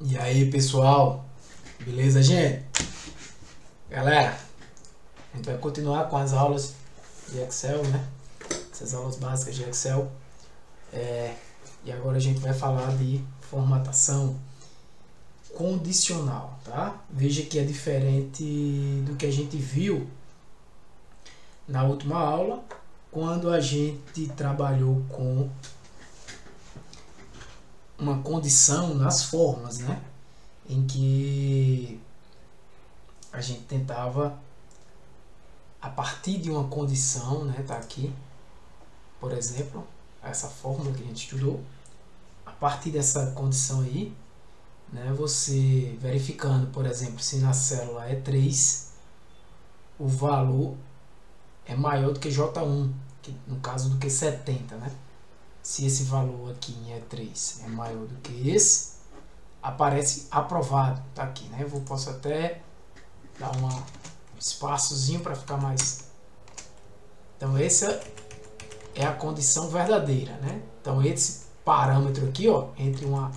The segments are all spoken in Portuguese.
E aí, pessoal? Beleza, gente? Galera, a gente vai continuar com as aulas de Excel, né? Essas aulas básicas de Excel. E agora a gente vai falar de formatação condicional, tá? Veja que é diferente do que a gente viu na última aula, quando a gente trabalhou com uma condição nas formas, né? Em que a gente tentava, a partir de uma condição, né? Tá aqui, por exemplo, essa fórmula que a gente estudou. A partir dessa condição aí, né? Você verificando, por exemplo, se na célula E3 o valor é maior do que J1, que, no caso do que 70, né? Se esse valor aqui em E3 é maior do que esse, aparece aprovado, tá aqui, né? Posso até dar um espaçozinho para ficar mais. Então essa é a condição verdadeira, né? Então esse parâmetro aqui, ó, entre uma,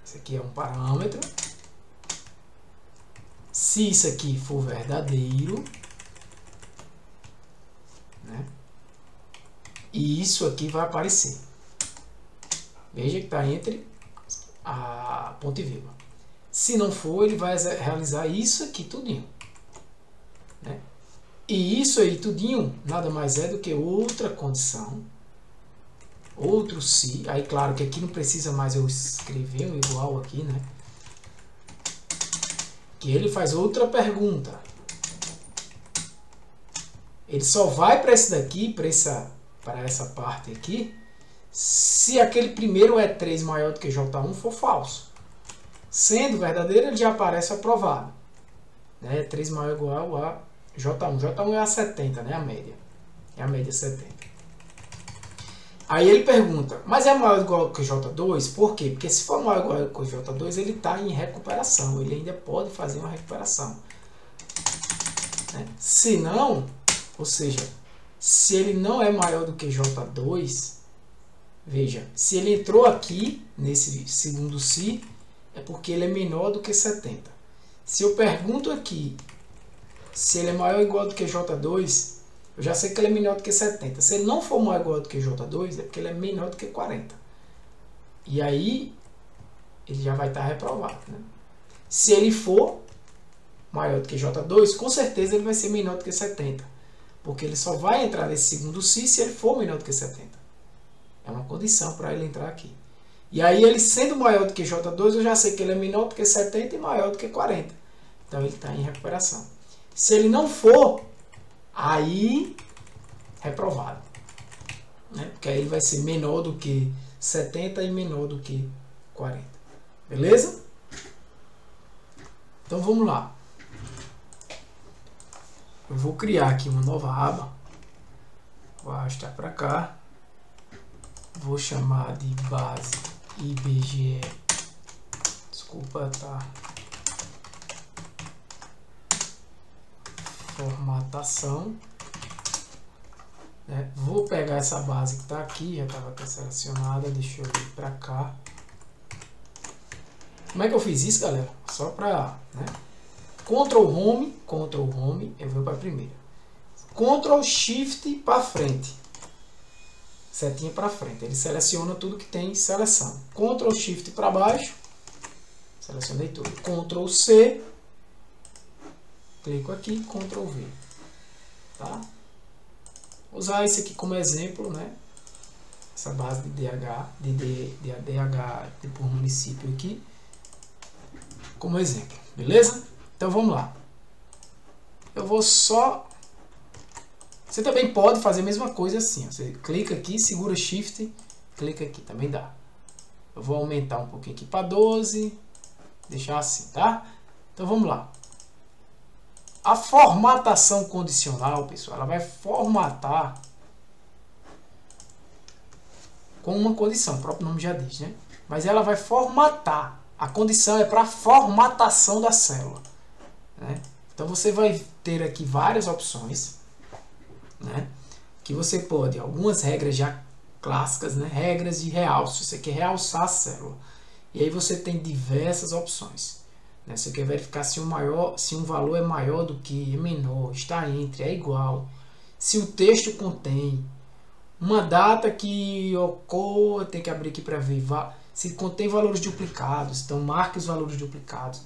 esse aqui é um parâmetro. Se isso aqui for verdadeiro, né? E isso aqui vai aparecer. Veja que está entre a ponto e vírgula. Se não for, ele vai realizar isso aqui tudinho, né? E isso aí tudinho nada mais é do que outra condição, outro se. Aí claro que aqui não precisa mais eu escrever um igual aqui, né? Que ele faz outra pergunta. Ele só vai para esse daqui, para essa parte aqui, se aquele primeiro E3 maior do que J1 for falso. Sendo verdadeiro, ele já aparece aprovado, né? E3 maior ou igual a J1. J1 é a 70, né? A média. É a média 70. Aí ele pergunta, mas é maior ou igual que J2? Por quê? Porque se for maior ou igual que J2, ele está em recuperação. Ele ainda pode fazer uma recuperação, né? Se não, ou seja, se ele não é maior do que J2, veja, se ele entrou aqui, nesse segundo se, é porque ele é menor do que 70. Se eu pergunto aqui se ele é maior ou igual do que J2, eu já sei que ele é menor do que 70. Se ele não for maior ou igual do que J2, é porque ele é menor do que 40. E aí, ele já vai estar reprovado, né? Se ele for maior do que J2, com certeza ele vai ser menor do que 70. Porque ele só vai entrar nesse segundo se ele for menor do que 70. É uma condição para ele entrar aqui. E aí, ele sendo maior do que J2, eu já sei que ele é menor do que 70 e maior do que 40. Então, ele está em recuperação. Se ele não for, aí, reprovado, né? Porque aí ele vai ser menor do que 70 e menor do que 40. Beleza? Então, vamos lá. Eu vou criar aqui uma nova aba. Vou arrastar para cá. Vou chamar de base IBGE. Desculpa, tá? Formatação. Né? Vou pegar essa base que está aqui, já estava até selecionada. Deixa eu vir para cá. Como é que eu fiz isso, galera? Só para, né? Ctrl Home, eu vou para a primeira. Ctrl Shift para frente. Setinha para frente. Ele seleciona tudo que tem seleção. Ctrl Shift para baixo. Selecionei tudo. Ctrl C. Clico aqui, Ctrl V. Tá? Vou usar esse aqui como exemplo, né? Essa base de DH, DH por município aqui, como exemplo. Beleza? Então vamos lá. Eu vou só... Você também pode fazer a mesma coisa assim. Você clica aqui, segura Shift, clica aqui, também dá. Eu vou aumentar um pouquinho aqui para 12, deixar assim, tá? Então vamos lá. A formatação condicional, pessoal, ela vai formatar com uma condição, o próprio nome já diz, né? Mas ela vai formatar. A condição é para a formatação da célula, né? Então você vai ter aqui várias opções, né? Que você pode, algumas regras já clássicas, né? Regras de realce, você quer realçar a célula. E aí você tem diversas opções. Né? Você quer verificar se um valor é maior do que, é menor, está entre, é igual. Se o texto contém uma data que ocorre, tem que abrir aqui para ver se contém valores duplicados, então marque os valores duplicados.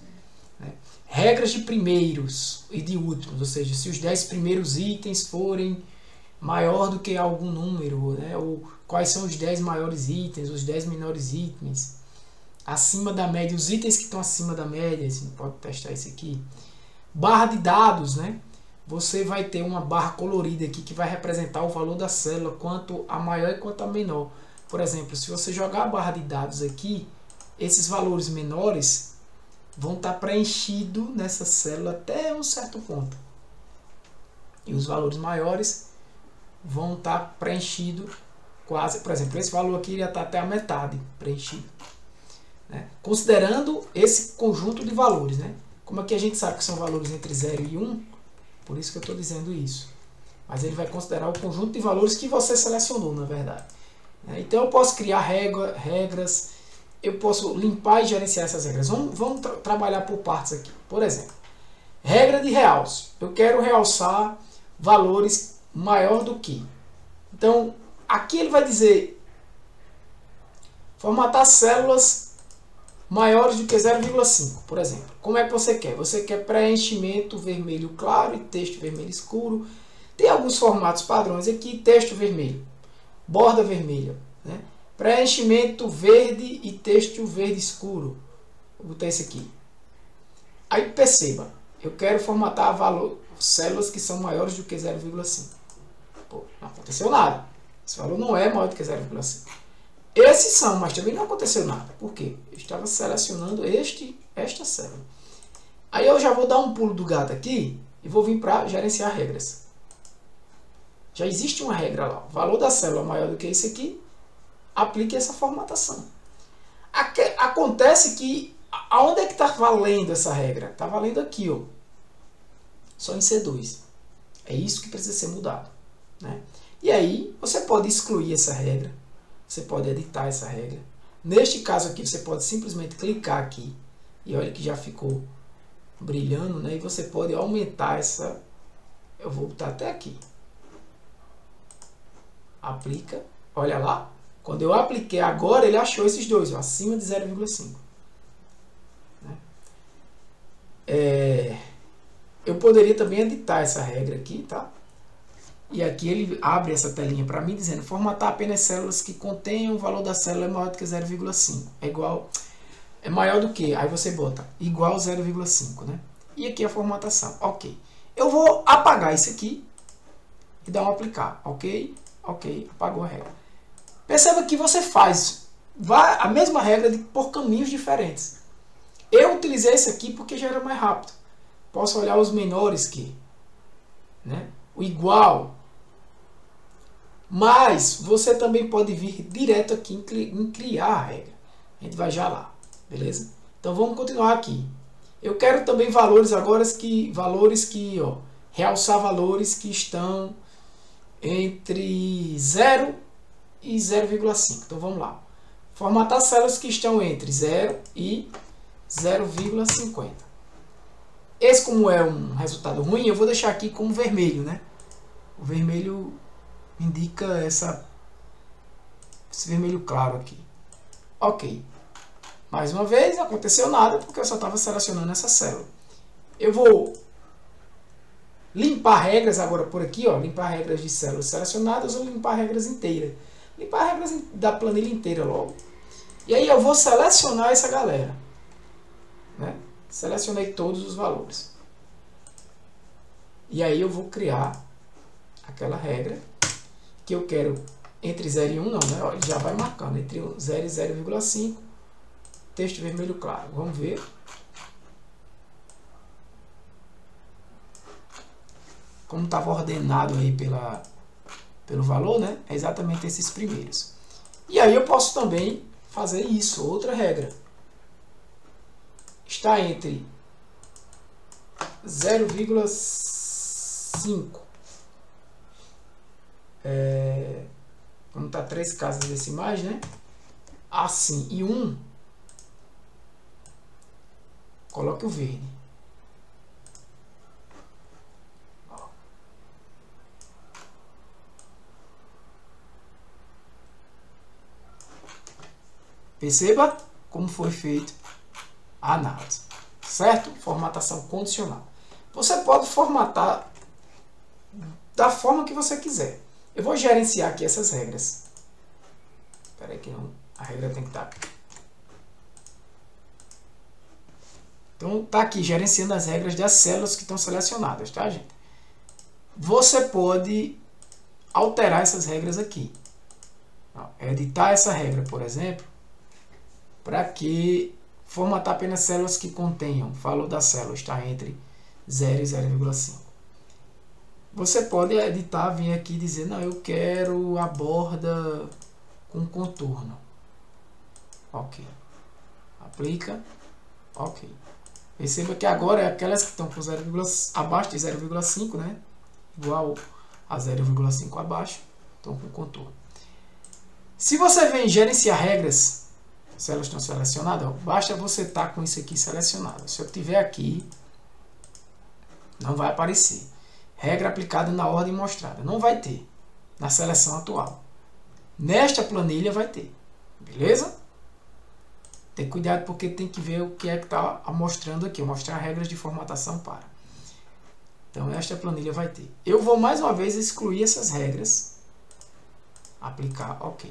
Né? Regras de primeiros e de últimos, ou seja, se os 10 primeiros itens forem maior do que algum número, né? Ou quais são os 10 maiores itens, os 10 menores itens, acima da média, os itens que estão acima da média, você pode testar isso aqui. Barra de dados, né? Você vai ter uma barra colorida aqui que vai representar o valor da célula, quanto a maior e quanto a menor. Por exemplo, se você jogar a barra de dados aqui, esses valores menores vão estar preenchidos nessa célula até um certo ponto. E os valores maiores vão estar preenchidos quase, por exemplo, esse valor aqui iria estar até a metade preenchido. Né? Considerando esse conjunto de valores. Né? Como aqui a gente sabe que são valores entre 0 e 1, por isso que eu estou dizendo isso. Mas ele vai considerar o conjunto de valores que você selecionou, na verdade. Então eu posso criar regras, eu posso limpar e gerenciar essas regras. Vamos trabalhar por partes aqui. Por exemplo, regra de realce. Eu quero realçar valores maior do que. Então, aqui ele vai dizer formatar células maiores do que 0,5, por exemplo. Como é que você quer? Você quer preenchimento vermelho claro e texto vermelho escuro. Tem alguns formatos padrões aqui, texto vermelho, borda vermelha, né? Preenchimento verde e texto verde escuro. Vou botar esse aqui. Aí perceba, eu quero formatar células que são maiores do que 0,5. Pô, não aconteceu nada. Esse valor não é maior do que 0,5. Esses são, mas também não aconteceu nada. Por quê? Eu estava selecionando esta célula. Aí eu já vou dar um pulo do gato aqui e vou vir para gerenciar regras. Já existe uma regra lá. O valor da célula maior do que esse aqui, aplique essa formatação. Acontece que, aonde é que está valendo essa regra? Está valendo aqui, ó. Só em C2. É isso que precisa ser mudado. Né? E aí, você pode excluir essa regra. Você pode editar essa regra. Neste caso aqui, você pode simplesmente clicar aqui. E olha que já ficou brilhando, né? E você pode aumentar essa... Eu vou botar até aqui. Aplica. Olha lá. Quando eu apliquei agora, ele achou esses dois, ó, acima de 0,5. Né? Eu poderia também editar essa regra aqui, tá? E aqui ele abre essa telinha para mim dizendo formatar apenas células que contenham o valor da célula maior do que 0,5. É maior do que, aí você bota igual 0,5, né? E aqui a formatação, ok. Eu vou apagar isso aqui e dar um aplicar, ok? Ok, apagou a regra. Perceba que você faz a mesma regra por caminhos diferentes. Eu utilizei esse aqui porque já era mais rápido. Posso olhar os menores que, né? O igual. Mas você também pode vir direto aqui em criar a regra. A gente vai já lá, beleza? Então vamos continuar aqui. Eu quero também valores agora realçar valores que estão entre 0 e 0,5. Então vamos lá. Formatar células que estão entre 0 e 0,50. Esse, como é um resultado ruim, eu vou deixar aqui como vermelho, né? O vermelho indica esse vermelho claro aqui. Ok. Mais uma vez, não aconteceu nada porque eu só estava selecionando essa célula. Eu vou limpar regras agora por aqui, ó. Limpar regras de células selecionadas ou limpar regras inteiras. Limpar regras da planilha inteira logo. E aí eu vou selecionar essa galera. Né? Selecionei todos os valores. E aí eu vou criar aquela regra que eu quero entre 0 e 1, não, né? Ó, ele já vai marcando entre 0 e 0,5. Texto vermelho claro. Vamos ver. Como estava ordenado aí pelo valor, né? É exatamente esses primeiros. E aí eu posso também fazer isso, outra regra. Está entre 0,5. Como está 3 casas decimais, né? Assim, e 1. coloque o verde. Perceba como foi feito a análise, certo? Formatação condicional. Você pode formatar da forma que você quiser. Eu vou gerenciar aqui essas regras. Espera aí que não, a regra tem que estar. Então tá aqui gerenciando as regras das células que estão selecionadas, tá, gente? Você pode alterar essas regras aqui. Editar essa regra, por exemplo, para que formatar apenas células que contenham, valor da célula está entre 0 e 0,5. Você pode editar, vir aqui e dizer, não, eu quero a borda com contorno. Ok. Aplica. Ok. Perceba que agora é aquelas que estão com 0, abaixo de 0,5, né? Igual a 0,5 abaixo, estão com contorno. Se você vem gerenciar regras, se elas estão selecionadas, basta você estar com isso aqui selecionado. Se eu tiver aqui, não vai aparecer. Regra aplicada na ordem mostrada. Não vai ter na seleção atual. Nesta planilha vai ter. Beleza? Tem cuidado porque tem que ver o que é que está mostrando aqui. Mostrar regras de formatação para. Então, esta planilha vai ter. Eu vou mais uma vez excluir essas regras. Aplicar, ok.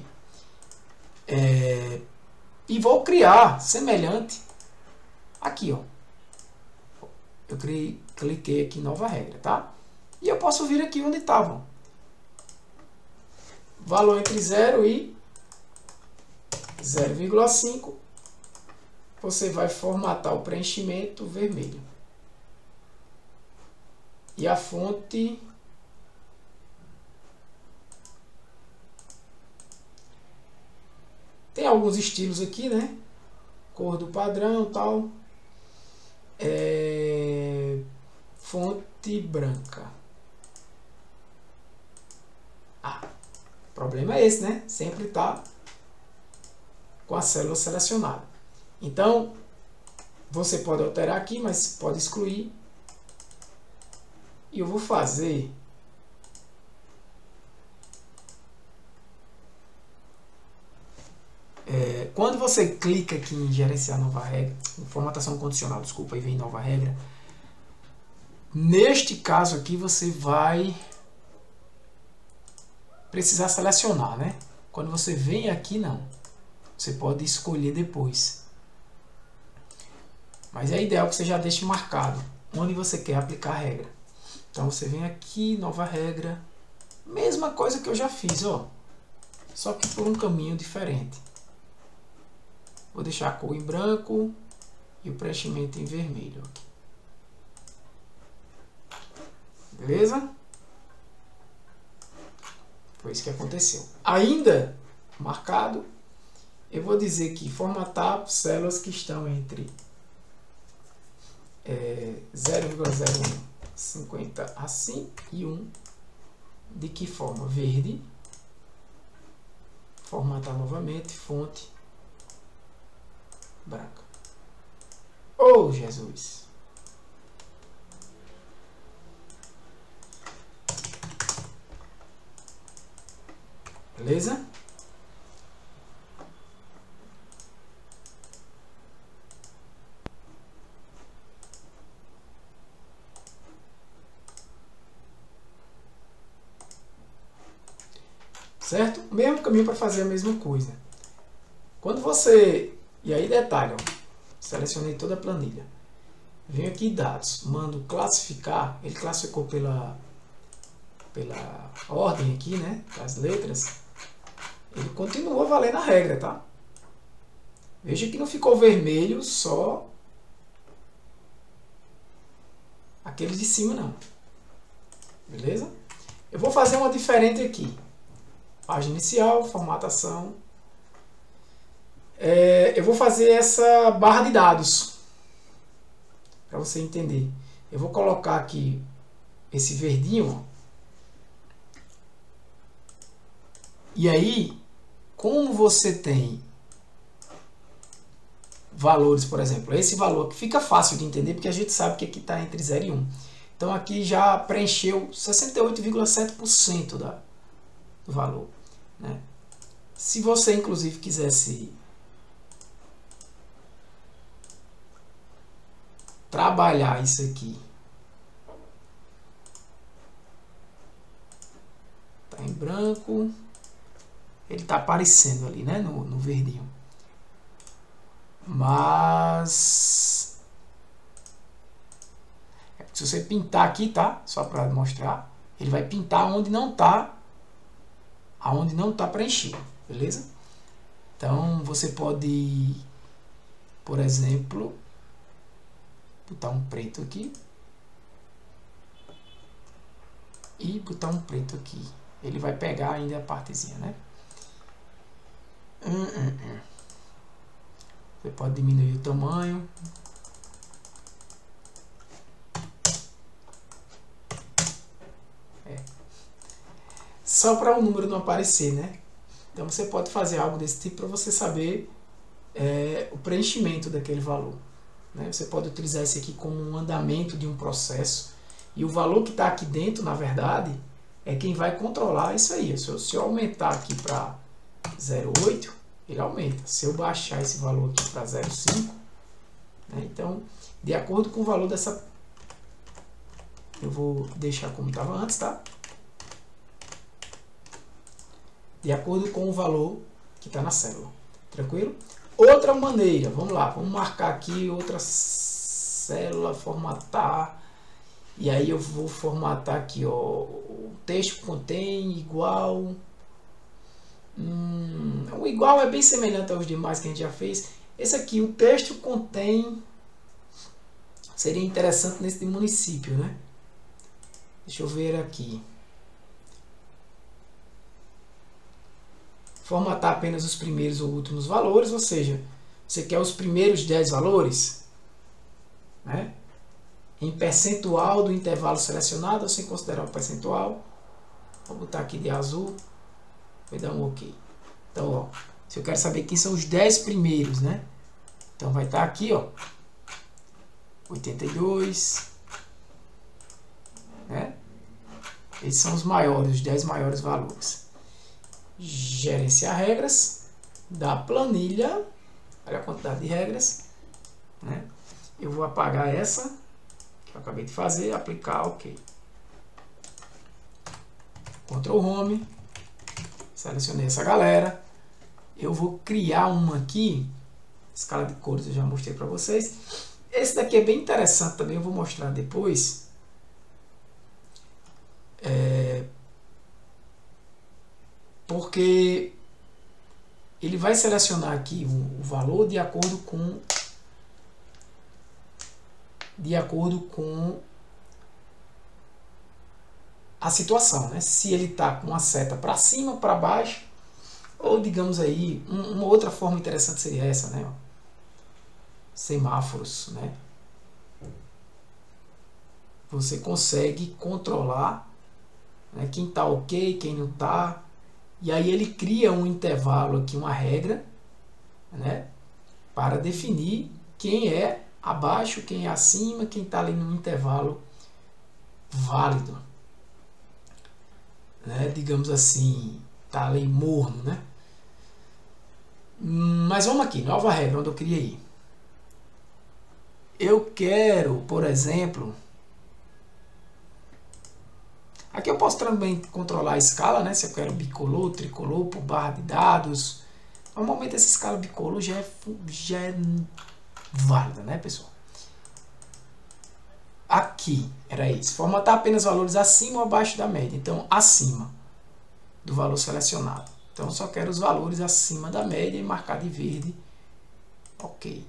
E vou criar semelhante aqui, ó. Eu cliquei aqui em nova regra, tá? E eu posso vir aqui onde estavam. Valor entre 0 e 0,5. Você vai formatar o preenchimento vermelho. E a fonte tem alguns estilos aqui, né? Cor do padrão, tal. Fonte branca. O problema é esse, né? Sempre está com a célula selecionada. Então, você pode alterar aqui, mas pode excluir. E eu vou fazer quando você clica aqui em gerenciar nova regra, em formatação condicional, desculpa, e vem nova regra, neste caso aqui você vai precisar selecionar, né? Quando você vem aqui, não. Você pode escolher depois. Mas é ideal que você já deixe marcado onde você quer aplicar a regra. Então você vem aqui, nova regra, mesma coisa que eu já fiz, ó. Só que por um caminho diferente. Vou deixar a cor em branco e o preenchimento em vermelho. Beleza? Foi isso que aconteceu. Ainda marcado, eu vou dizer que formatar células que estão entre 0,0150 assim e 1. De que forma? Verde. Formatar novamente, fonte branca. Oh, Jesus! Beleza? Certo? O mesmo caminho para fazer a mesma coisa. Quando você... E aí detalhe, ó, selecionei toda a planilha. Venho aqui em dados, mando classificar. Ele classificou pela ordem aqui, né? Das letras. Ele continua valendo a regra, tá? Veja que não ficou vermelho só aquele de cima, não. Beleza? Eu vou fazer uma diferente aqui. Página inicial, formatação. Eu vou fazer essa barra de dados. Para você entender. Eu vou colocar aqui esse verdinho. Ó. E aí, como você tem valores, por exemplo. Esse valor aqui fica fácil de entender porque a gente sabe que aqui está entre 0 e 1. Então aqui já preencheu 68,7% do valor, né? Se você inclusive quisesse trabalhar isso aqui, tá em branco, ele tá aparecendo ali, né, no verdinho. Mas se você pintar aqui, tá? Só para mostrar, ele vai pintar onde não tá preenchido, beleza? Então você pode, por exemplo, botar um preto aqui e botar um preto aqui. Ele vai pegar ainda a partezinha, né? Você pode diminuir o tamanho. Só para o número não aparecer, né? Então você pode fazer algo desse tipo para você saber o preenchimento daquele valor, né? Você pode utilizar esse aqui como um andamento de um processo. E o valor que está aqui dentro, na verdade, é quem vai controlar isso aí. Se eu aumentar aqui para 0,8, ele aumenta. Se eu baixar esse valor aqui para 0,5, né? Então, de acordo com o valor dessa... Eu vou deixar como estava antes, tá? De acordo com o valor que está na célula. Tranquilo? Outra maneira, vamos lá, vamos marcar aqui outra célula, formatar. E aí eu vou formatar aqui, ó, o texto contém igual. O igual é bem semelhante aos demais que a gente já fez. Esse aqui, o texto contém, seria interessante nesse de município, né? Deixa eu ver aqui. Formatar apenas os primeiros ou últimos valores, ou seja, você quer os primeiros 10 valores, né? Em percentual do intervalo selecionado, ou sem considerar o percentual. Vou botar aqui de azul, vai dar um OK. Então, ó, se eu quero saber quem são os 10 primeiros, né? Então vai estar aqui, ó, 82, né? Esses são os maiores, os 10 maiores valores. Gerenciar regras da planilha. Olha a quantidade de regras, né? Eu vou apagar essa que eu acabei de fazer, aplicar OK. Ctrl Home, selecionei essa galera. Eu vou criar uma aqui, escala de cores eu já mostrei para vocês. Esse daqui é bem interessante também, eu vou mostrar depois. Porque ele vai selecionar aqui o valor de acordo com a situação, né? Se ele está com a seta para cima, para baixo, ou digamos aí, uma outra forma interessante seria essa, né? Semáforos, né? Você consegue controlar, né, quem está OK, quem não está. E aí ele cria um intervalo aqui, uma regra, né, para definir quem é abaixo, quem é acima, quem está ali no intervalo válido, né, digamos assim, está ali morno, né? Mas vamos aqui, nova regra, onde eu criei. Eu quero, por exemplo, aqui eu posso também controlar a escala, né? Se eu quero bicolor, tricolor, por barra de dados. Normalmente essa escala bicolor já é válida, né, pessoal? Aqui era isso. Formatar apenas valores acima ou abaixo da média. Então, acima do valor selecionado. Então, eu só quero os valores acima da média e marcar de verde. OK.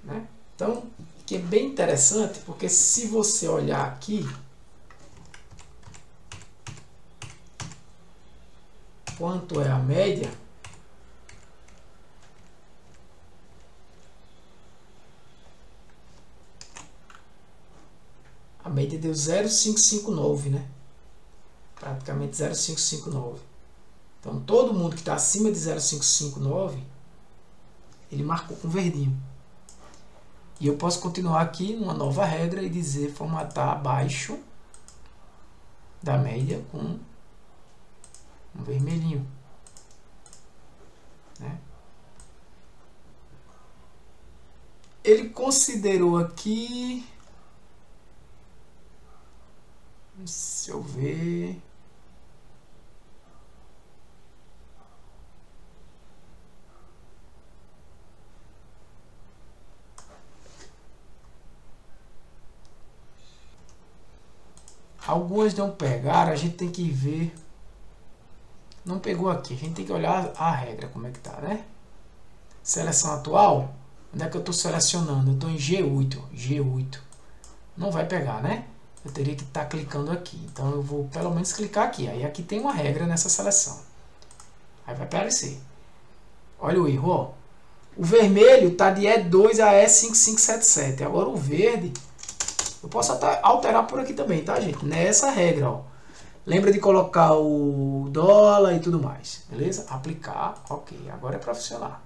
Né? Então, que é bem interessante, porque se você olhar aqui, quanto é a média, a média deu 0,559, né? Praticamente 0,559. Então todo mundo que está acima de 0,559 ele marcou com verdinho. E eu posso continuar aqui numa nova regra e dizer formatar abaixo da média com um vermelhinho, né? Ele considerou aqui, se eu ver, algumas não pegaram, a gente tem que ver. Não pegou aqui, a gente tem que olhar a regra, como é que tá, né? Seleção atual, onde é que eu estou selecionando? Eu estou em G8. Não vai pegar, né? Eu teria que estar clicando aqui. Então eu vou pelo menos clicar aqui. Aí aqui tem uma regra nessa seleção. Aí vai aparecer. Olha o erro, ó. O vermelho está de E2 a E5577. Agora o verde, eu posso até alterar por aqui também, tá, gente? Nessa regra, ó. Lembra de colocar o dólar e tudo mais, beleza? Aplicar, ok. Agora é para funcionar.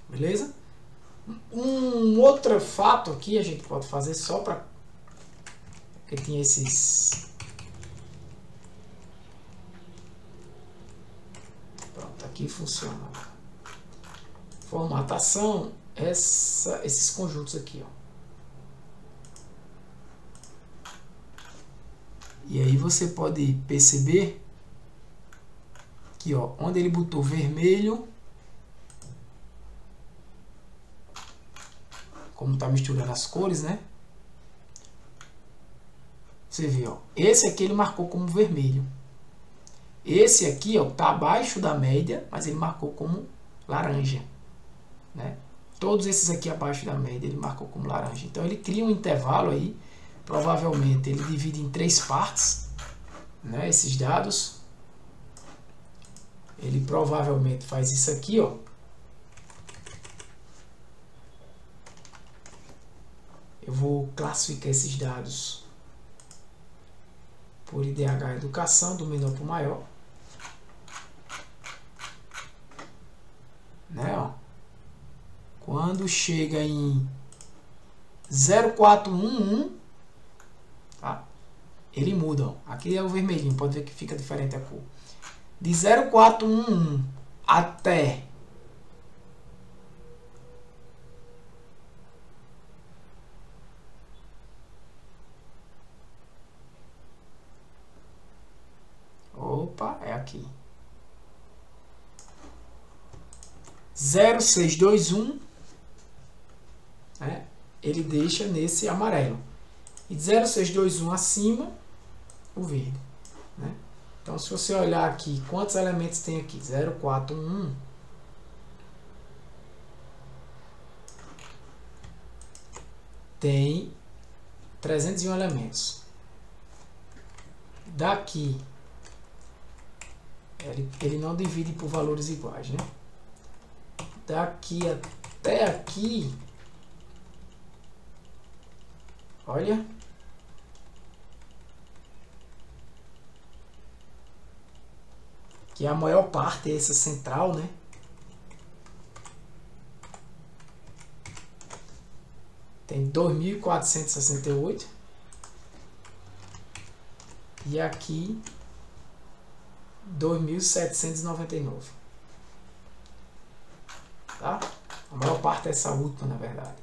Beleza? Um outro fato aqui a gente pode fazer só para... Porque tinha esses... Pronto, aqui funciona. Formatação, esses conjuntos aqui, ó. E aí você pode perceber que, ó, onde ele botou vermelho, como tá misturando as cores, né? Você vê, ó, esse aqui ele marcou como vermelho. Esse aqui, ó, tá abaixo da média, mas ele marcou como laranja, né? Todos esses aqui abaixo da média ele marcou como laranja. Então ele cria um intervalo aí. Provavelmente ele divide em 3 partes, né, esses dados. Ele provavelmente faz isso aqui, ó. Eu vou classificar esses dados por IDH Educação, do menor para o maior, né, ó. Quando chega em 0411, tá? Ele muda, ó. Aqui é o vermelhinho, pode ver que fica diferente a cor. De 0411 até é aqui. 0621, né? Ele deixa nesse amarelo. E de 0621 acima, o verde, né? Então, se você olhar aqui, quantos elementos tem aqui? 0411. Tem 301 elementos. Daqui, ele não divide por valores iguais, né? Daqui até aqui, olha, que a maior parte é essa central, né? Tem 2.468 e aqui 2.799, tá? A maior parte é essa última, na verdade.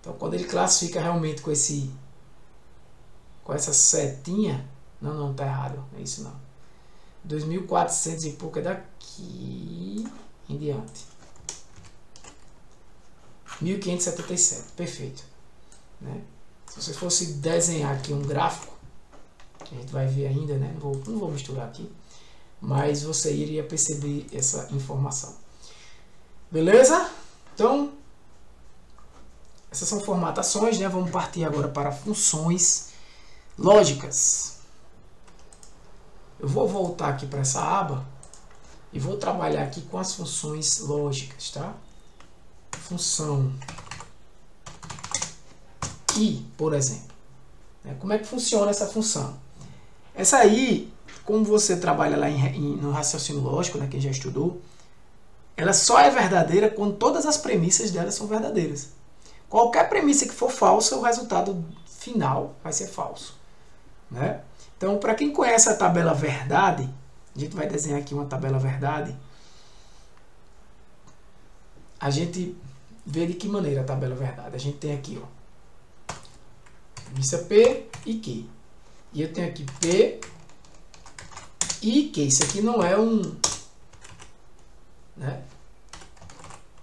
Então, quando ele classifica realmente com essa setinha, não tá errado, é isso não. 2.400 e pouco é daqui em diante. 1.577, perfeito, né? Se você fosse desenhar aqui um gráfico, a gente vai ver ainda, né? Não vou misturar aqui, mas você iria perceber essa informação. Beleza? Então, essas são formatações, né? Vamos partir agora para funções lógicas. Eu vou voltar aqui para essa aba e vou trabalhar aqui com as funções lógicas, tá? Função i, por exemplo. Como é que funciona essa função? Essa aí, como você trabalha lá no raciocínio lógico, né, quem já estudou, ela só é verdadeira quando todas as premissas dela são verdadeiras. Qualquer premissa que for falsa, o resultado final vai ser falso, né? Então, para quem conhece a tabela verdade, a gente vai desenhar aqui uma tabela verdade. A gente vê de que maneira a tabela verdade. A gente tem aqui, ó, premissa P e Q. E eu tenho aqui P e Q. Isso aqui não é um, né,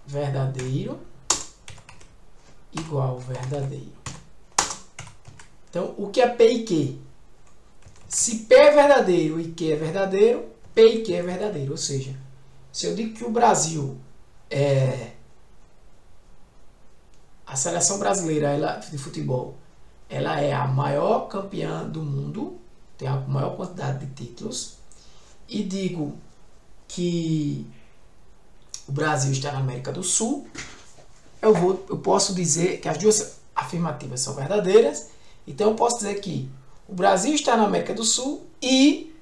verdadeiro igual verdadeiro. Então, o que é P e Q? Se P é verdadeiro e Q é verdadeiro, P e Q é verdadeiro. Ou seja, se eu digo que o Brasil a seleção brasileira de futebol, ela é a maior campeã do mundo, tem a maior quantidade de títulos, e digo que o Brasil está na América do Sul, eu posso dizer que as duas afirmativas são verdadeiras. Então eu posso dizer que o Brasil está na América do Sul e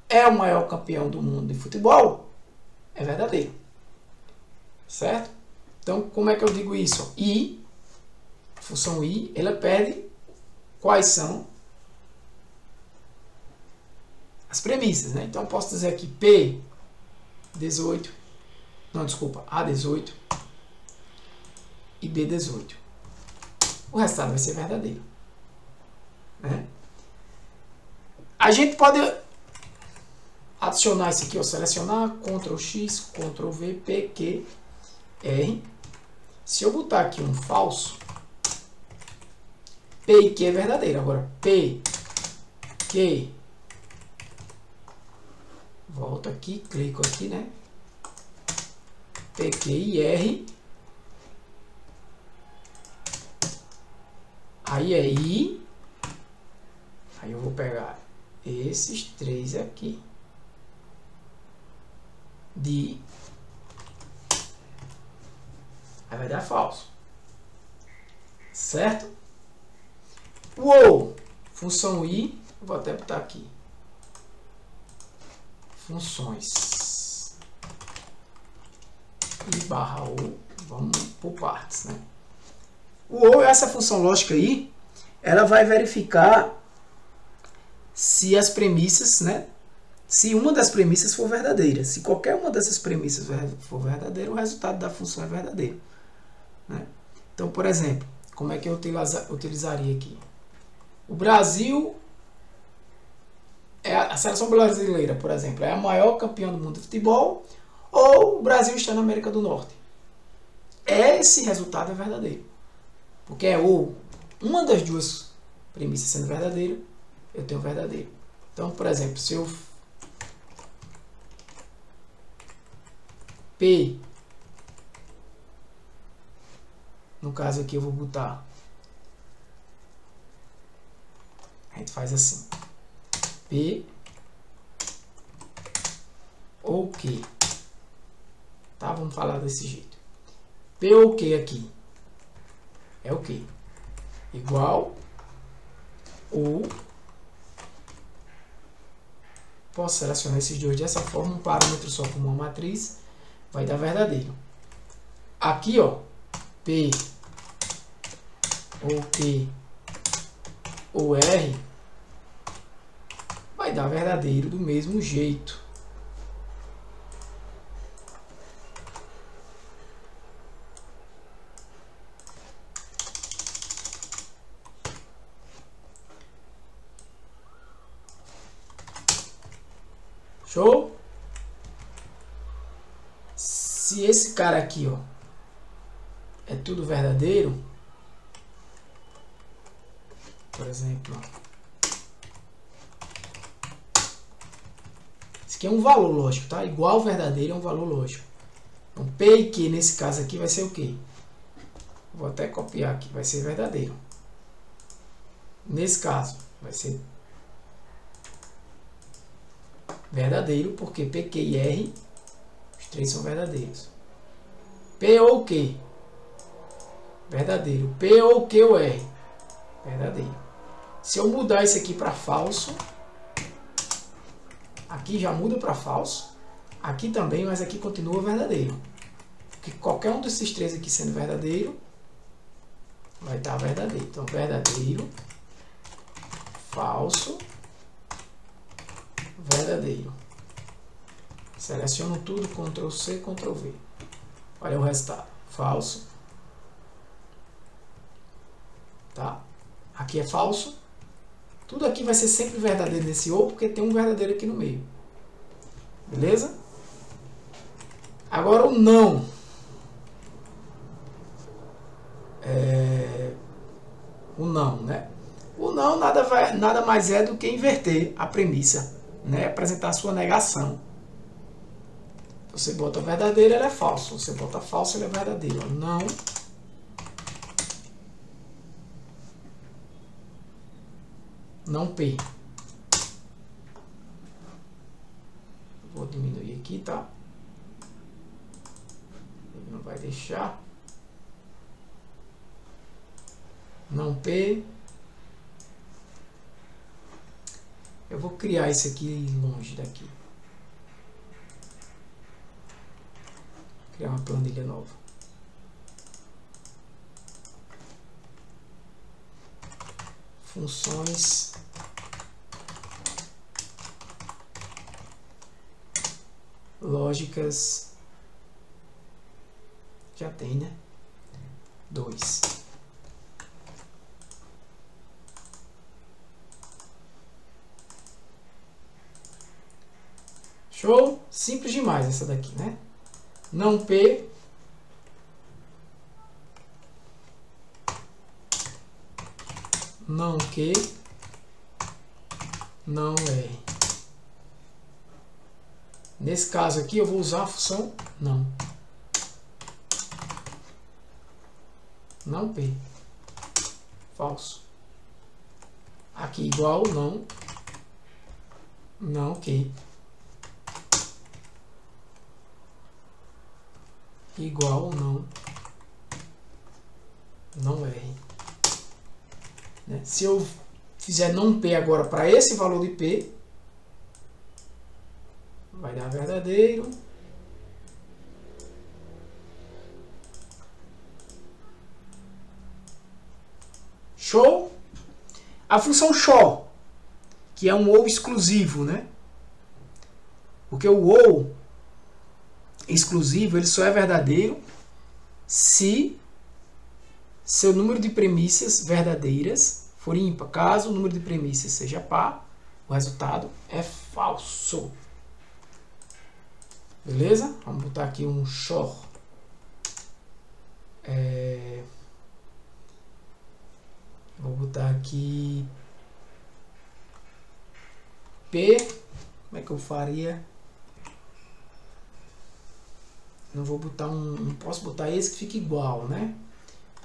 é o maior campeão do mundo de futebol. É verdadeiro. Certo? Então, como é que eu digo isso? I, função I, ela pede quais são as premissas, né? Então, eu posso dizer aqui P, 18, não, desculpa, A, 18 e B, 18. O resultado vai ser verdadeiro, né? A gente pode adicionar isso aqui, ó, selecionar, Ctrl X, Ctrl V, P, Q, R. Se eu botar aqui um falso, P e Q é verdadeiro. Agora, P, Q, volto aqui, clico aqui, né? P, Q e R. Aí é I. Aí eu vou pegar esses três aqui. Aí vai dar falso. Certo? Uou! Função I. Vou até botar aqui. Funções. I barra O. Vamos por partes, né? O ou, essa função lógica aí, ela vai verificar se as premissas, né? Se uma das premissas for verdadeira. Se qualquer uma dessas premissas for verdadeira, o resultado da função é verdadeiro, né? Então, por exemplo, como é que eu utilizaria aqui? O Brasil, a seleção brasileira, por exemplo, é a maior campeã do mundo de futebol, ou o Brasil está na América do Norte. Esse resultado é verdadeiro. Porque é ou uma das duas premissas sendo verdadeira, eu tenho verdadeiro. Então, por exemplo, se eu P, no caso aqui eu vou botar, a gente faz assim, P ou Q, tá? Vamos falar desse jeito. P ou Q aqui é o que? Igual ou, posso selecionar esses dois dessa forma, um parâmetro só como uma matriz, vai dar verdadeiro. Aqui, ó, P ou Q ou R vai dar verdadeiro do mesmo jeito. Show? Se esse cara aqui, ó, é tudo verdadeiro, por exemplo, ó, isso aqui é um valor lógico, tá? Igual verdadeiro é um valor lógico. Então, P e Q nesse caso aqui vai ser o quê? Vou até copiar aqui, vai ser verdadeiro. Nesse caso, vai ser verdadeiro, porque P, Q e R, os três são verdadeiros. P ou Q, verdadeiro. P ou Q ou R, verdadeiro. Se eu mudar isso aqui para falso, aqui já muda para falso. Aqui também, mas aqui continua verdadeiro. Porque qualquer um desses três aqui sendo verdadeiro, vai estar verdadeiro. Então, verdadeiro, falso, verdadeiro. Seleciono tudo, Ctrl C, Ctrl V. Olha o resultado. Falso. Tá? Aqui é falso. Tudo aqui vai ser sempre verdadeiro nesse ou, porque tem um verdadeiro aqui no meio. Beleza? Agora o não. O não, né? O não nada mais é do que inverter a premissa, né? Apresentar a sua negação. Você bota verdadeiro, ele é falso. Você bota falso, ele é verdadeiro. Não. Não P. Vou diminuir aqui, tá? Ele não vai deixar. Não P. Eu vou criar esse aqui longe daqui. Criar uma planilha nova. Funções lógicas. Já tem, né? 2. Show? Simples demais essa daqui, né? Não P. Não Q. Não R. Nesse caso aqui eu vou usar a função não. Não P. Falso. Aqui igual não. Não Q. Igual não R. Né? Se eu fizer não P agora para esse valor de P, vai dar verdadeiro. Show? A função show, que é um ou exclusivo, né? Porque o ou exclusivo, ele só é verdadeiro se seu número de premissas verdadeiras for ímpar. Caso o número de premissas seja par, o resultado é falso. Beleza? Vamos botar aqui um show. Vou botar aqui P. Como é que eu faria? Não vou botar não posso botar esse que fica igual, né?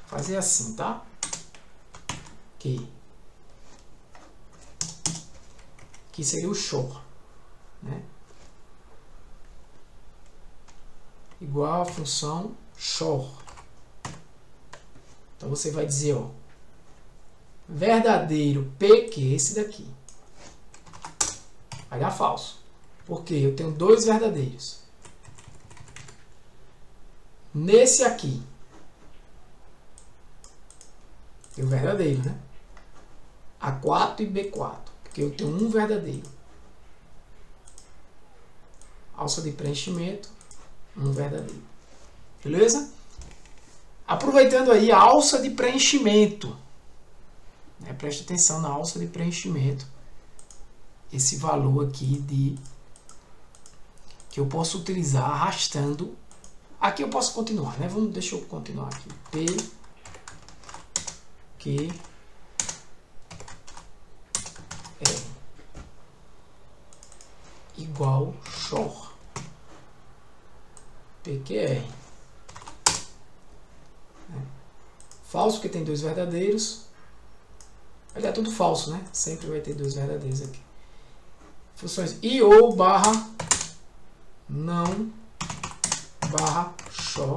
Fazer assim, tá? Aqui seria o show, né? Igual a função show. Então você vai dizer, ó, verdadeiro P, que é esse daqui, vai dar falso. Porque eu tenho dois verdadeiros. Nesse aqui, tem o verdadeiro, né? A4 e B4, porque eu tenho um verdadeiro. Alça de preenchimento, um verdadeiro. Beleza? Aproveitando aí a alça de preenchimento, né? Preste atenção na alça de preenchimento. Esse valor aqui que eu posso utilizar arrastando. Aqui eu posso continuar, né? Deixa eu continuar aqui. P, Q, R igual show. PQR. Falso, porque tem dois verdadeiros. Ele é tudo falso, né? Sempre vai ter dois verdadeiros aqui. Funções i ou barra não barra show.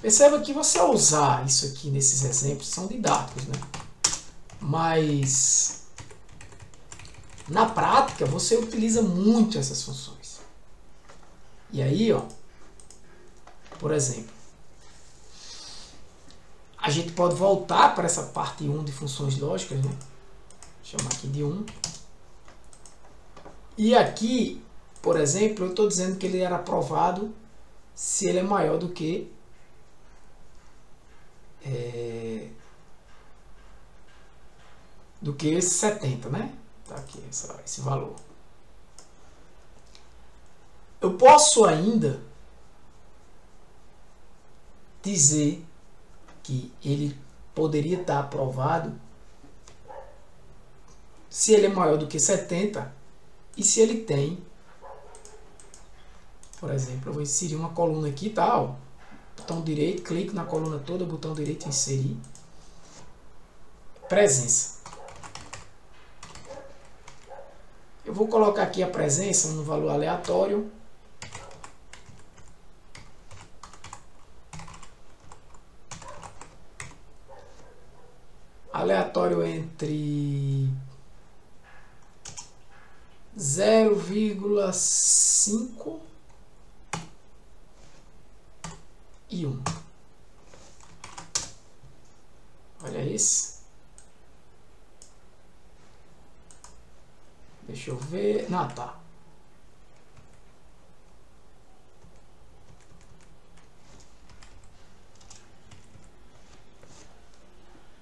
Perceba que você usar isso aqui nesses exemplos são didáticos, né? Mas na prática você utiliza muito essas funções. E aí, ó, por exemplo, a gente pode voltar para essa parte 1 de funções lógicas, né? Vou chamar aqui de 1. E aqui, por exemplo, eu estou dizendo que ele era aprovado se ele é maior do que esse 70, né? Tá aqui esse valor. Eu posso ainda dizer que ele poderia estar aprovado se ele é maior do que 70 e se ele tem, por exemplo, eu vou inserir uma coluna aqui, tá? Ó, botão direito, clico na coluna toda, botão direito, inserir, presença. Eu vou colocar aqui a presença no valor aleatório. Aleatório entre 0,5 e 1. Olha isso. Deixa eu ver. Não, tá.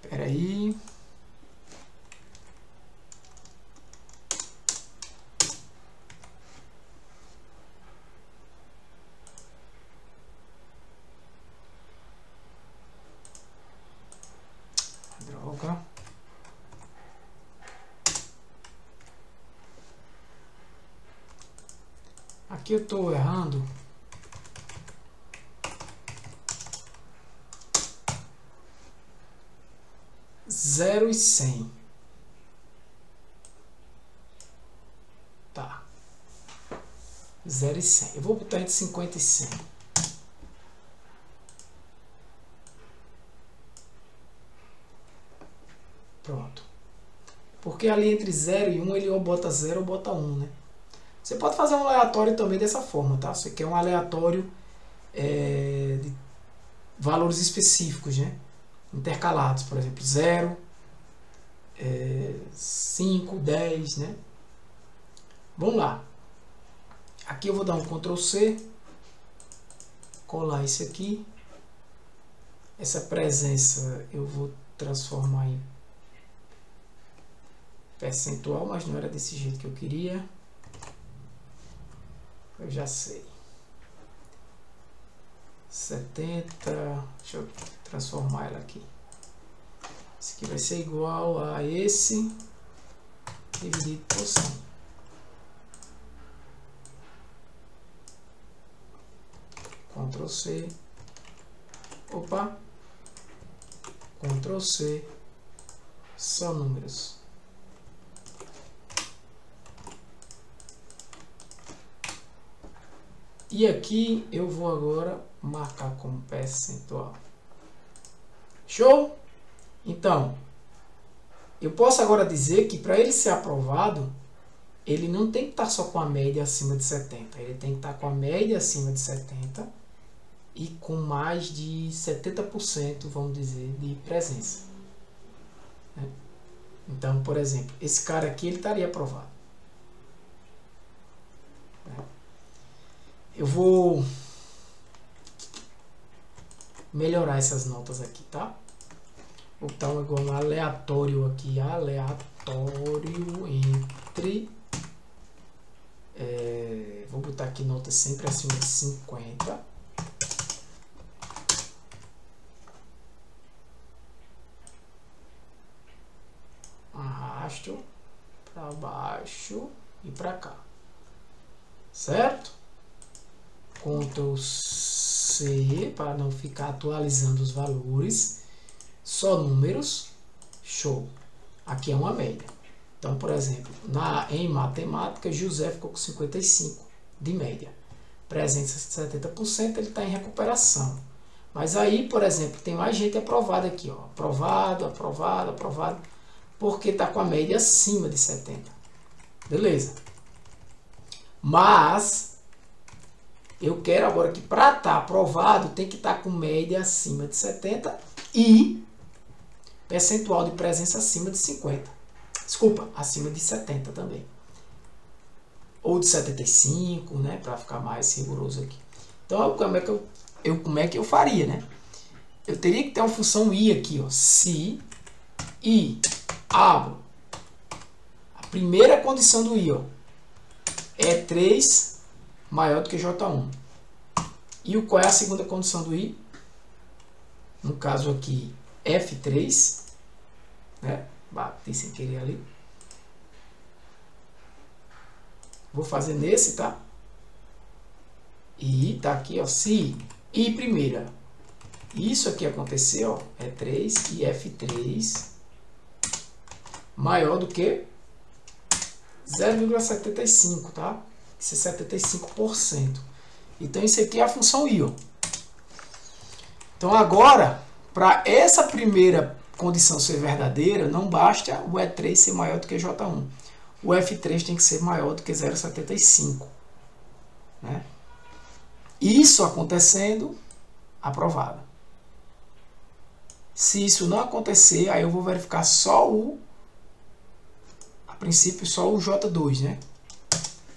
Espera aí. Droga. Aqui eu estou errando. Zero e 100. Tá. 0 e 100. Eu vou botar entre 50 e 100. Pronto. Porque ali entre 0 e 1 ele ou bota 0 ou bota 1, né? Você pode fazer um aleatório também dessa forma, tá? Você quer um aleatório de valores específicos, né? Intercalados, por exemplo, 0, 5, 10, né? Vamos lá. Aqui eu vou dar um Ctrl C, colar isso aqui. Essa presença eu vou transformar em percentual, mas não era desse jeito que eu queria. Eu já sei. 70, deixa eu transformar ela aqui. Esse aqui vai ser igual a esse dividido por 100. Ctrl C. Opa. Ctrl C. Só números. E aqui eu vou agora marcar como percentual. Show? Então, eu posso agora dizer que para ele ser aprovado, ele não tem que estar só com a média acima de 70. Ele tem que estar com a média acima de 70 e com mais de 70%, vamos dizer, de presença. Então, por exemplo, esse cara aqui ele estaria aprovado. Eu vou melhorar essas notas aqui, tá? Vou botar um aleatório aqui, aleatório entre... vou botar aqui notas sempre acima de 50. Arrasto para baixo e para cá. Certo? Ctrl C para não ficar atualizando os valores. Só números. Show. Aqui é uma média. Então, por exemplo, em matemática, José ficou com 55 de média. Presença de 70%, ele está em recuperação. Mas aí, por exemplo, tem mais gente aprovada aqui. Ó. Aprovado, aprovado, aprovado. porque está com a média acima de 70. Beleza. Mas eu quero agora que para estar aprovado tem que estar com média acima de 70 e percentual de presença acima de 50. Desculpa, acima de 70 também. Ou de 75, né, para ficar mais rigoroso aqui. Então, como é que eu faria, né? Eu teria que ter uma função i aqui, ó, se i abro. A primeira condição do i, ó, é 3 maior do que J1. E qual é a segunda condição do i? No caso aqui, F3, né? Bati sem querer ali. Vou fazer nesse, tá? E tá aqui, ó, se i primeira. Isso aqui aconteceu, ó, é 3 e F3 maior do que 0,75, tá? Isso é 75%. Então, isso aqui é a função i, ó. Então, agora, para essa primeira condição ser verdadeira, não basta o E3 ser maior do que J1. O F3 tem que ser maior do que 0,75. Né? Isso acontecendo, aprovado. Se isso não acontecer, aí eu vou verificar só a princípio, só o J2, né?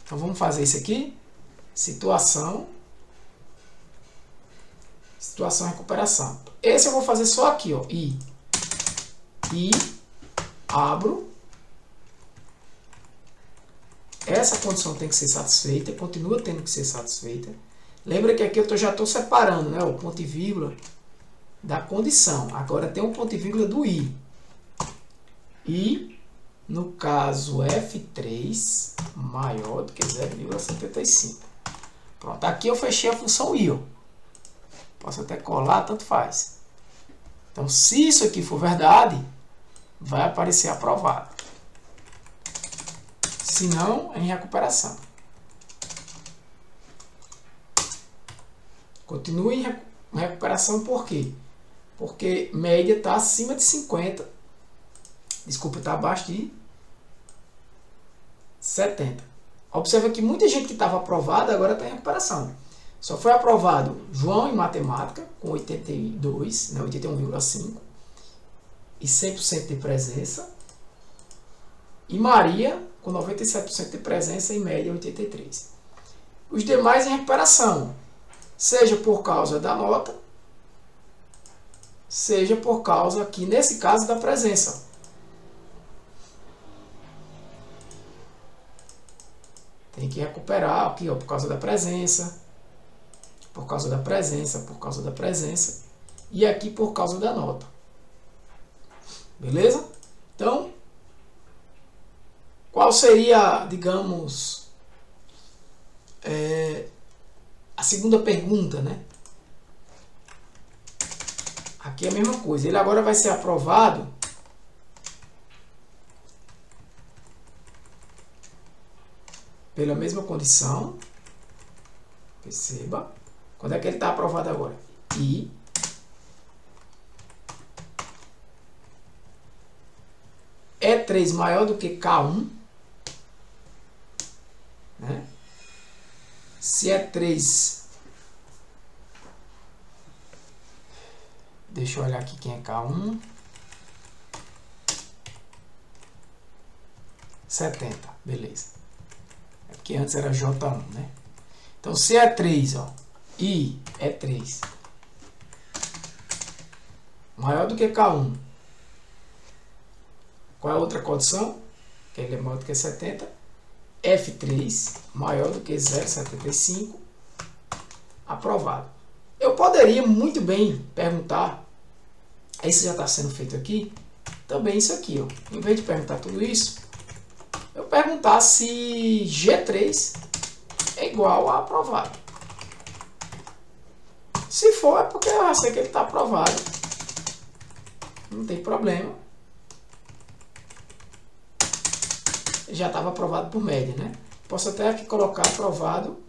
Então, vamos fazer isso aqui. Situação, recuperação. Esse eu vou fazer só aqui, ó, i abro. Essa condição tem que ser satisfeita, continua tendo que ser satisfeita. Lembra que aqui eu já estou separando, né, o ponto e vírgula da condição. Agora tem um ponto e vírgula do i. E, no caso, F3 maior do que 0,75. Pronto, aqui eu fechei a função i. Ó. Posso até colar, tanto faz. Então, se isso aqui for verdade, vai aparecer aprovado. Se não, em recuperação. Continue em recuperação por quê? Porque média está acima de 50. Desculpa, está abaixo de 70. Observa que muita gente que estava aprovada agora está em recuperação. Só foi aprovado João em matemática, com 82, né, 81,5 e 100% de presença. E Maria, com 97% de presença, em média 83. Os demais em recuperação, seja por causa da nota, seja por causa, aqui nesse caso, da presença. Tem que recuperar aqui, ó, por causa da presença, por causa da presença, por causa da presença, e aqui por causa da nota. Beleza? Então, qual seria, digamos, a segunda pergunta, né? Aqui é a mesma coisa. Ele agora vai ser aprovado pela mesma condição. Perceba. Quando é que ele está aprovado agora? I é 3 maior do que K1. Né? Se é 3... Deixa eu olhar aqui quem é K1. 70. Beleza. É porque antes era J1, né? Então, se é 3, ó. I é 3. Maior do que K1. Qual é a outra condição? Que ele é maior do que 70. F3 maior do que 0,75. Aprovado. Eu poderia muito bem perguntar, isso já está sendo feito aqui, também isso aqui, ó. Em vez de perguntar tudo isso, eu perguntar se G3 é igual a aprovado. Se for, é porque eu já sei que ele está aprovado. Não tem problema. Já estava aprovado por média, né? Posso até aqui colocar aprovado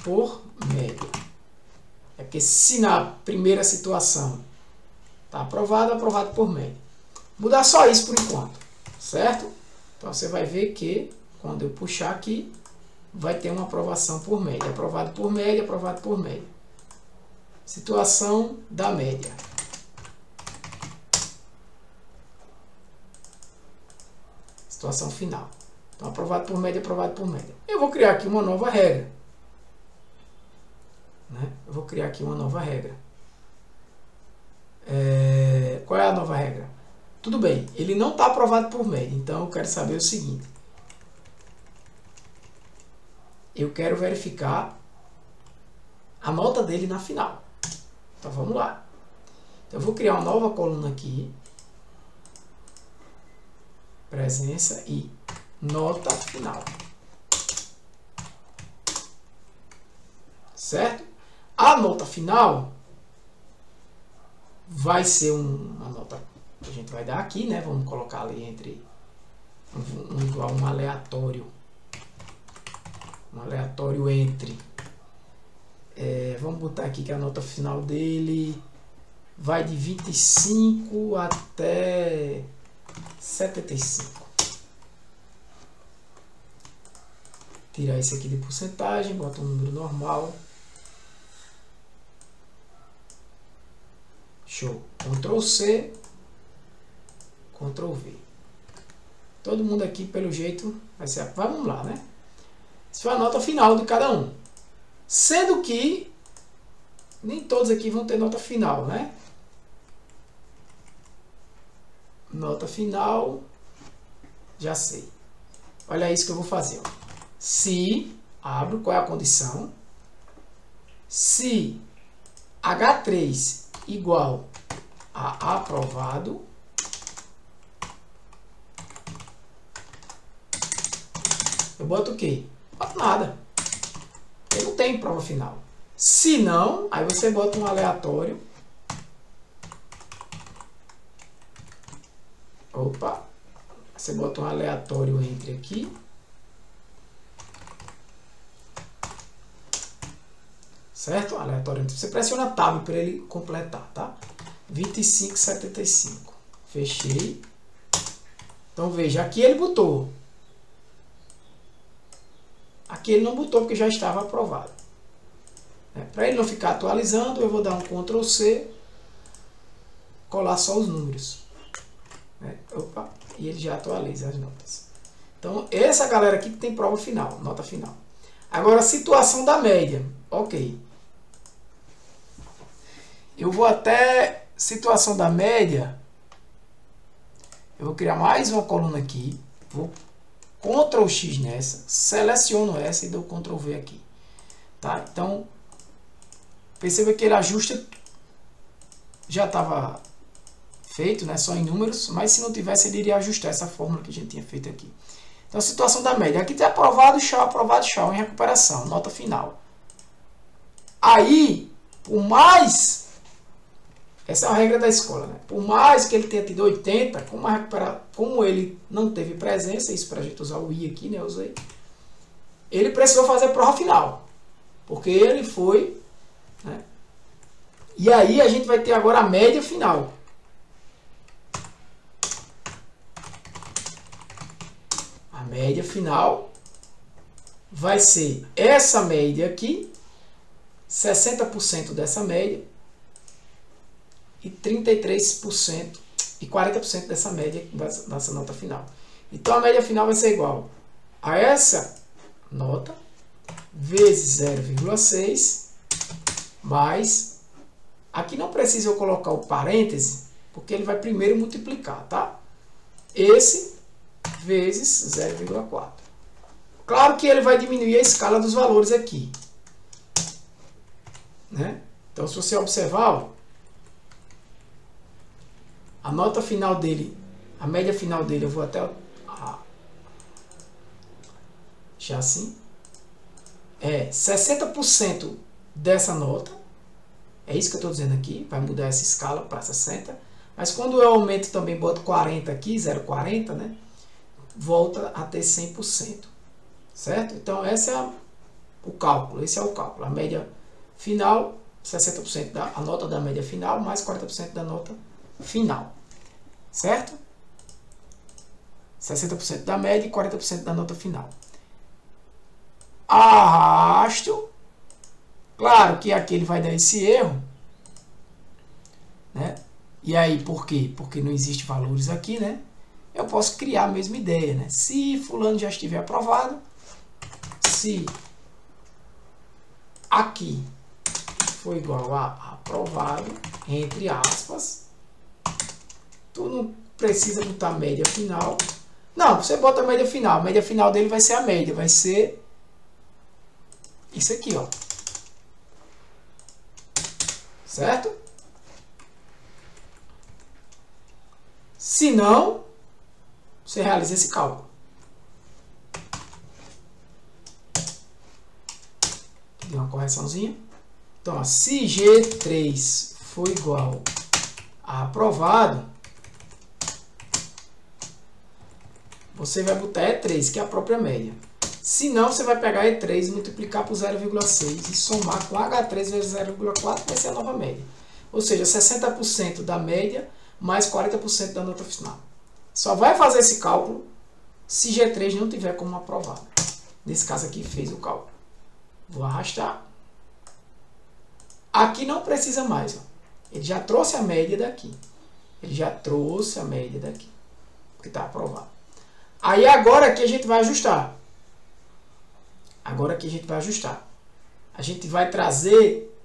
por média. É porque se na primeira situação Tá aprovado, aprovado por média. Mudar só isso por enquanto, certo? Então você vai ver que quando eu puxar aqui, vai ter uma aprovação por média. Aprovado por média, aprovado por média. Situação da média. Situação final. Então, aprovado por média, aprovado por média. Eu vou criar aqui uma nova regra. Né? Eu vou criar aqui uma nova regra. Qual é a nova regra? Tudo bem, ele não está aprovado por média. Então, eu quero saber o seguinte. Eu quero verificar a nota dele na final. Então, vamos lá. Então, eu vou criar uma nova coluna aqui. Presença e nota final. Certo? A nota final vai ser uma nota que a gente vai dar aqui, né? Vamos colocar ali entre um aleatório. Um aleatório entre. Vamos botar aqui que a nota final dele vai de 25 até 75. Tirar esse aqui de porcentagem, bota um número normal. Show. Ctrl C, Ctrl V. Todo mundo aqui, pelo jeito, vai ser. Vamos lá, né? Essa foi a nota final de cada um. Sendo que nem todos aqui vão ter nota final, né? Nota final, já sei. Olha isso que eu vou fazer. Ó. Se, abro, qual é a condição? Se H3 igual a aprovado, eu boto o quê? Boto nada. Eu não tenho prova final. Se não, aí você bota um aleatório. Opa, você bota um aleatório entre aqui. Certo? Aleatório. Você pressiona Tab para ele completar, tá? 25,75. Fechei. Então veja, aqui ele botou. Aqui ele não botou porque já estava aprovado. Para ele não ficar atualizando, eu vou dar um Ctrl C, colar só os números. Opa, e ele já atualiza as notas. Então, essa galera aqui que tem prova final, nota final. Agora, situação da média. Ok. Eu vou até situação da média. Eu vou criar mais uma coluna aqui. Vou Ctrl X nessa. Seleciono essa e dou Ctrl V aqui. Tá? Então, perceba que ele ajusta. Já estava feito, né? Só em números. Mas se não tivesse, ele iria ajustar essa fórmula que a gente tinha feito aqui. Então, situação da média. Aqui tem aprovado, tchau, em recuperação. Nota final. Aí, por mais... Essa é a regra da escola, né? Por mais que ele tenha tido 80, como ele não teve presença, isso para a gente usar o I aqui, né? Eu usei. Ele precisou fazer a prova final. Porque ele foi... Né? E aí a gente vai ter agora a média final. A média final vai ser essa média aqui, 60% dessa média e 33% e 40% dessa média dessa nota final. Então a média final vai ser igual a essa nota vezes 0,6 mais, aqui não precisa eu colocar o parêntese, porque ele vai primeiro multiplicar, tá? Esse vezes 0,4. Claro que ele vai diminuir a escala dos valores aqui. Né? Então, se você observar, ó, a nota final dele, a média final dele, eu vou até já assim, 60% dessa nota, é isso que eu estou dizendo aqui, vai mudar essa escala para 60, mas quando eu aumento também, boto 40 aqui, 0,40, né? Volta a ter 100%, certo? Então, esse é o cálculo, a média final, 60% a nota da média final, mais 40% da nota final. Certo? 60% da média e 40% da nota final. Arrasto. Claro que aqui ele vai dar esse erro. Né? E aí, por quê? Porque não existe valores aqui, né? Eu posso criar a mesma ideia, né? Se fulano já estiver aprovado, se aqui for igual a aprovado, entre aspas, tu não precisa botar média final. Não, você bota a média final. A média final dele vai ser a média, vai ser isso aqui, ó. Certo? Se não, você realiza esse cálculo. Deu uma correçãozinha. Então, ó, se G3 for igual a aprovado, você vai botar E3, que é a própria média. Se não, você vai pegar E3, multiplicar por 0,6 e somar com H3 vezes 0,4, vai ser a nova média. Ou seja, 60% da média mais 40% da nota final. Só vai fazer esse cálculo se G3 não tiver como aprovado. Nesse caso aqui, fez o cálculo. Vou arrastar. Aqui não precisa mais. Ó. Ele já trouxe a média daqui. Ele já trouxe a média daqui. Porque está aprovado. Aí agora aqui a gente vai ajustar. Agora aqui a gente vai ajustar. A gente vai trazer,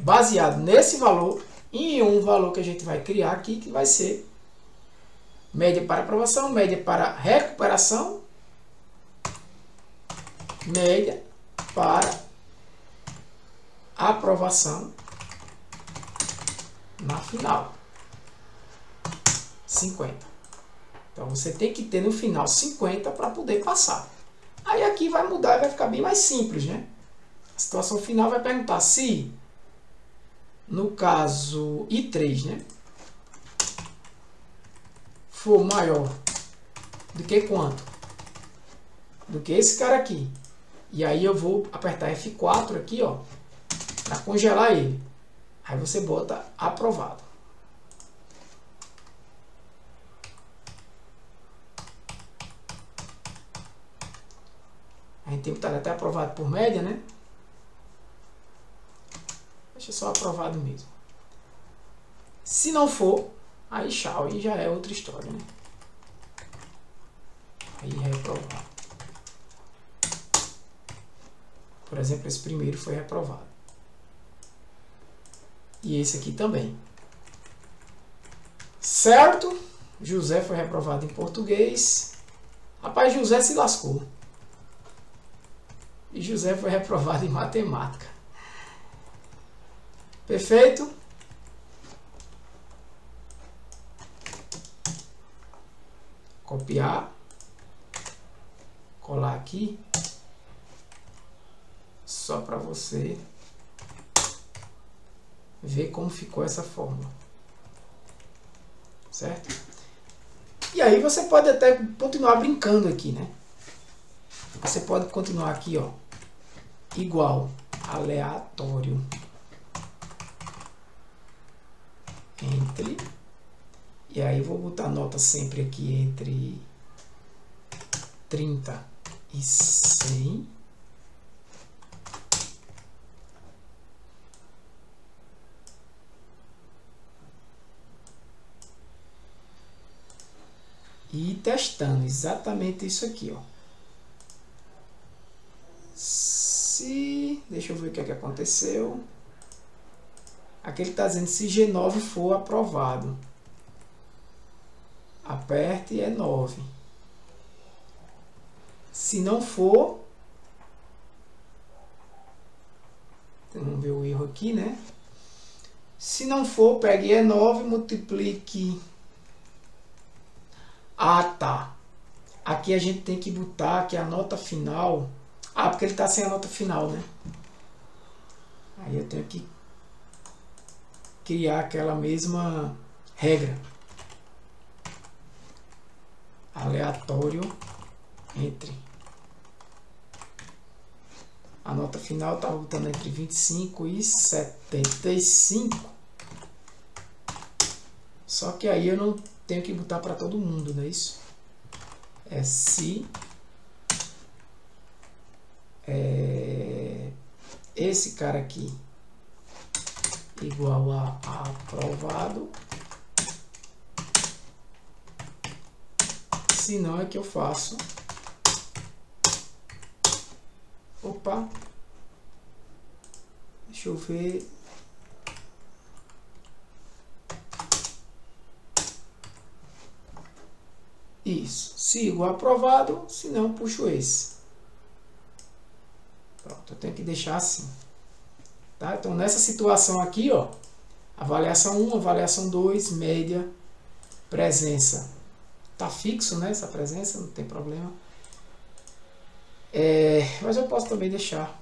baseado nesse valor, e um valor que a gente vai criar aqui, que vai ser média para aprovação, média para recuperação, média para aprovação na final. 50. Então você tem que ter no final 50 para poder passar. Aí aqui vai mudar e vai ficar bem mais simples, né? A situação final vai perguntar se, no caso I3, né, for maior do que quanto? Do que esse cara aqui. E aí eu vou apertar F4 aqui, ó, para congelar ele. Aí você bota aprovado. A gente tem que estar até aprovado por média, né? Deixa só aprovado mesmo. Se não for, aí tchau, aí já é outra história, né? Aí reprovado. Por exemplo, esse primeiro foi reprovado. E esse aqui também. Certo? José foi reprovado em português. Rapaz, José se lascou. E José foi reprovado em matemática. Perfeito? Copiar. Colar aqui. Só para você ver como ficou essa fórmula. Certo? E aí você pode até continuar brincando aqui, né? Você pode continuar aqui, ó, igual aleatório entre, e aí vou botar nota sempre aqui entre 30 e 100. E testando exatamente isso aqui, ó. Deixa eu ver o que é que aconteceu. Aqui ele está dizendo se G9 for aprovado. Aperte E9. Se não for, vamos ver o erro aqui, né? Se não for, pegue E9 e multiplique. Ah, tá. Aqui a gente tem que botar que a nota final. Ah, porque ele está sem a nota final, né? Aí eu tenho que criar aquela mesma regra. Aleatório entre. A nota final está botando entre 25 e 75. Só que aí eu não tenho que botar para todo mundo, não é isso? É se esse cara aqui igual a aprovado, se não é que eu faço, opa, deixa eu ver, isso, se igual a aprovado, se não puxo esse. Pronto, eu tenho que deixar assim. Tá? Então, nessa situação aqui, ó, avaliação 1, avaliação 2, média, presença. Tá fixo, né? Essa presença, não tem problema. Mas eu posso também deixar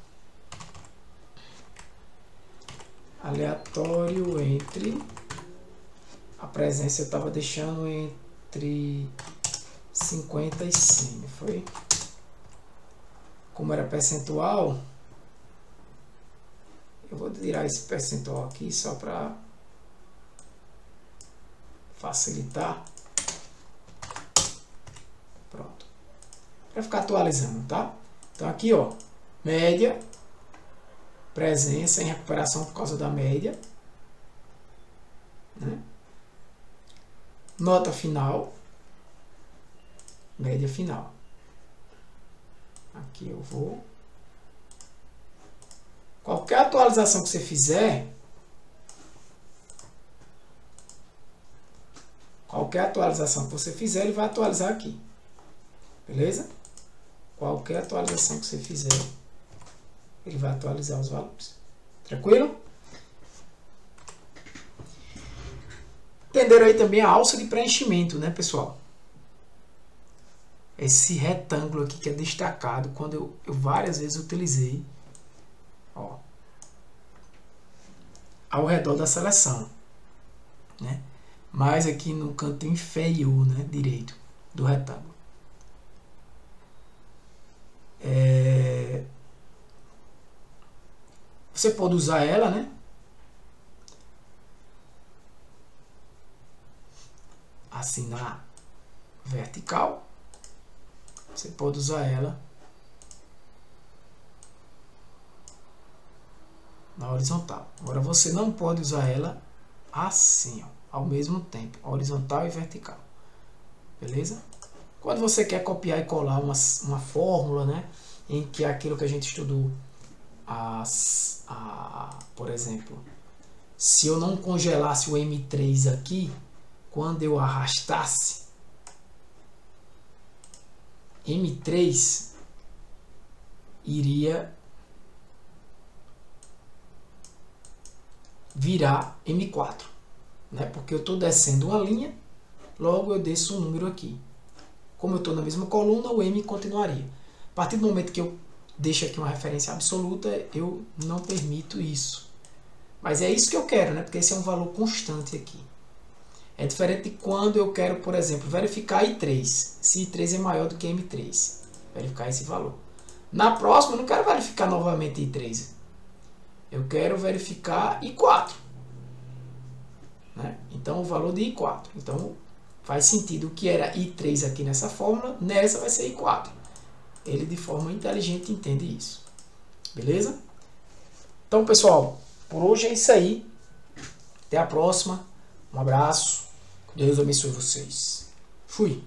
aleatório entre... A presença eu estava deixando entre 50 e 100, não foi? Como era percentual... Eu vou tirar esse percentual aqui só para facilitar. Pronto. Para ficar atualizando, tá? Então aqui, ó, média, presença em recuperação por causa da média, né? Nota final, média final. Aqui eu vou... Qualquer atualização que você fizer, ele vai atualizar aqui. Beleza? Qualquer atualização que você fizer, ele vai atualizar os valores. Tranquilo? Entenderam aí também a alça de preenchimento, né, pessoal? Esse retângulo aqui que é destacado, quando eu várias vezes utilizei, ó, ao redor da seleção, né? Mais aqui no canto inferior, né, direito do retângulo. Você pode usar ela, né? Assim na vertical. Você pode usar ela na horizontal. Agora você não pode usar ela assim, ó, ao mesmo tempo, horizontal e vertical. Beleza? Quando você quer copiar e colar uma fórmula, né, em que aquilo que a gente estudou, por exemplo, se eu não congelasse o M3 aqui, quando eu arrastasse, M3 iria virar M4, né? Porque eu estou descendo uma linha, logo eu desço um número aqui. Como eu estou na mesma coluna, o M continuaria. A partir do momento que eu deixo aqui uma referência absoluta, eu não permito isso. Mas é isso que eu quero, né? Porque esse é um valor constante aqui. É diferente de quando eu quero, por exemplo, verificar I3. Se I3 é maior do que M3. Verificar esse valor. Na próxima, eu não quero verificar novamente I3. Eu quero verificar I4. Né? Então, o valor de I4. Então, faz sentido o que era I3 aqui nessa fórmula, nessa vai ser I4. Ele, de forma inteligente, entende isso. Beleza? Então, pessoal, por hoje é isso aí. Até a próxima. Um abraço. Deus abençoe vocês. Fui.